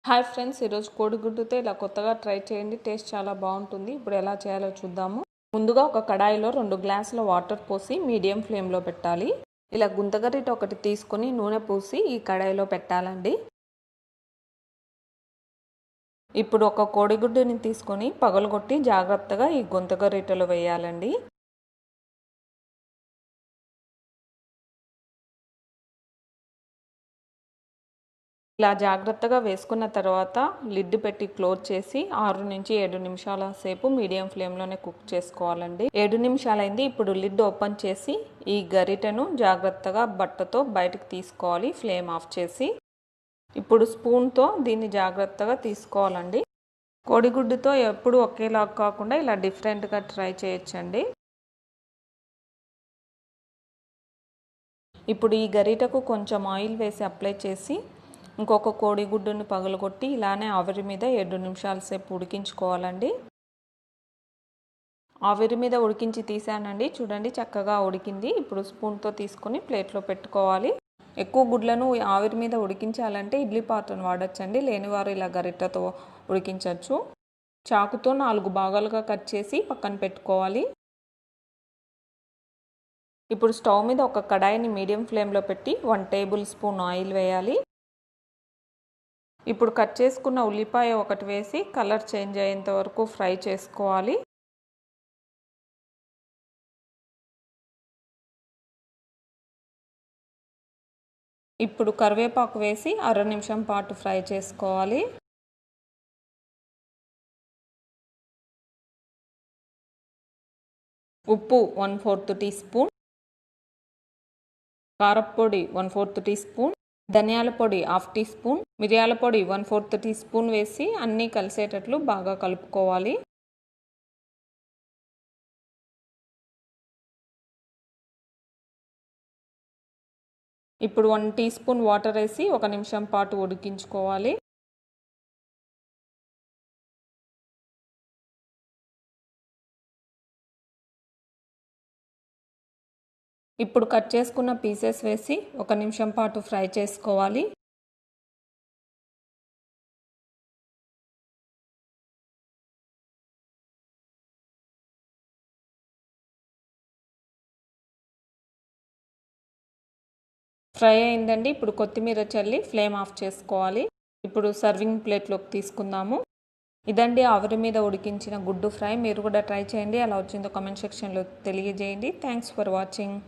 Hi friends, ఈరోజు కోడిగుడ్డుతో ఇలా కొత్తగా ట్రై చేయండి. టేస్ట్ చాలా బాగుంటుంది. ఇప్పుడు ఎలా చేయాలో చూద్దాము. ముందుగా ఒక కడాయిలో 2 గ్లాసుల వాటర్ పోసి మీడియం ఫ్లేమ్లో పెట్టాలి. ఇలా గుంతగరిట ఒకటి తీసుకొని నూనె పోసి ఈ కడాయిలో పెట్టాలండి. ఇప్పుడు ఒక కోడిగుడ్డుని తీసుకొని పగలగొట్టి జాగ్రత్తగా ఈ గుంతగరిటలో వేయాలండి. ఇలా జాగ్రత్తగా వేసుకున్న తర్వాత లిడ్ పెట్టి క్లోజ్ చేసి 6 నుంచి 7 నిమిషాల సేపు మీడియం ఫ్లేమ్లోనే కుక్ చేసుకోవాలండి. 7 నిమిషాలైంది. ఇప్పుడు లిడ్ ఓపెన్ చేసి ఈ గరిటెను జాగ్రత్తగా బట్టతో బయటకు తీసుకోవాలి, ఫ్లేమ్ ఆఫ్ చేసి. ఇప్పుడు స్పూన్తో దీన్ని జాగ్రత్తగా తీసుకోవాలండి. కోడిగుడ్డుతో ఎప్పుడు ఒకేలా కాకుండా ఇలా డిఫరెంట్గా ట్రై చేయొచ్చండి. ఇప్పుడు ఈ గరిటకు కొంచెం ఆయిల్ వేసి అప్లై చేసి ఇంకొక కోడిగుడ్డుని పగలగొట్టి ఇలానే ఆవిరి మీద 7 నిమిషాల సేపు ఉడికించుకోవాలండి. ఆవిరి మీద ఉడికించి తీసానండి. చూడండి, చక్కగా ఉడికింది. ఇప్పుడు స్పూన్తో తీసుకొని ప్లేట్లో పెట్టుకోవాలి. ఎక్కువ గుడ్లను ఆవిరి మీద ఉడికించాలంటే ఇడ్లీ పాత్రను వాడచ్చండి. లేనివారు ఇలా గరిటెతో ఉడికించవచ్చు. చాకుతో 4 భాగాలుగా కట్ చేసి పక్కన పెట్టుకోవాలి. ఇప్పుడు స్టవ్ మీద ఒక కడాయిని మీడియం ఫ్లేమ్లో పెట్టి 1 టేబుల్ స్పూన్ ఆయిల్ వేయాలి. ఇప్పుడు కట్ చేసుకున్న ఉల్లిపాయ ఒకటి వేసి కలర్ చేంజ్ అయ్యేంత వరకు ఫ్రై చేసుకోవాలి. ఇప్పుడు కరివేపాకు వేసి 1/2 నిమిషం పాటు ఫ్రై చేసుకోవాలి. ఉప్పు 1/4 టీ స్పూన్, కారప్పొడి 1/4 టీ స్పూన్, ధనియాల పొడి 1/2 టీ స్పూన్, మిరియాల పొడి 1/4 టీ స్పూన్ వేసి అన్నీ కలిసేటట్లు బాగా కలుపుకోవాలి. ఇప్పుడు 1 టీ స్పూన్ వాటర్ వేసి 1 నిమిషం పాటు ఉడికించుకోవాలి. ఇప్పుడు కట్ చేసుకున్న పీసెస్ వేసి 1 నిమిషం పాటు ఫ్రై చేసుకోవాలి. ఫ్రై అయిందండి. ఇప్పుడు కొత్తిమీర చల్లి ఫ్లేమ్ ఆఫ్ చేసుకోవాలి. ఇప్పుడు సర్వింగ్ ప్లేట్లోకి తీసుకుందాము. ఇదండి ఆవిరి మీద ఉడికించిన గుడ్డు ఫ్రై. మీరు కూడా ట్రై చేయండి. ఎలా వచ్చిందో కామెంట్ సెక్షన్లో తెలియజేయండి. Thanks for watching.